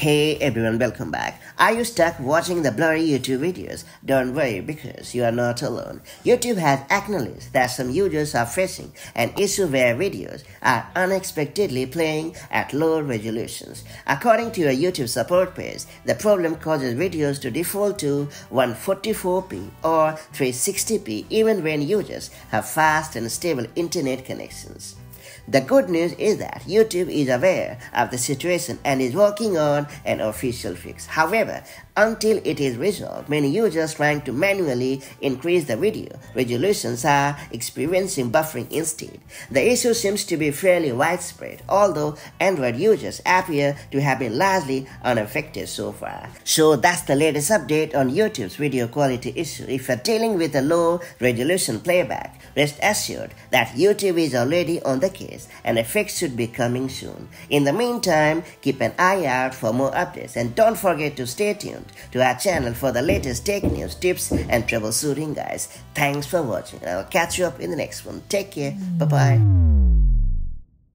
Hey everyone, welcome back. Are you stuck watching the blurry YouTube videos? Don't worry, because you are not alone. YouTube has acknowledged that some users are facing an issue where videos are unexpectedly playing at low resolutions. According to a YouTube support page, the problem causes videos to default to 144p or 360p even when users have fast and stable internet connections. The good news is that YouTube is aware of the situation and is working on an official fix. However, until it is resolved, many users trying to manually increase the video resolutions are experiencing buffering instead. The issue seems to be fairly widespread, although Android users appear to have been largely unaffected so far. So that's the latest update on YouTube's video quality issue. If you're dealing with a low resolution playback, rest assured that YouTube is already on the case and a fix should be coming soon. In the meantime, keep an eye out for more updates and don't forget to stay tuned to our channel for the latest tech news, tips and troubleshooting guys. Thanks for watching. I'll catch you up in the next one. Take care. Bye-bye.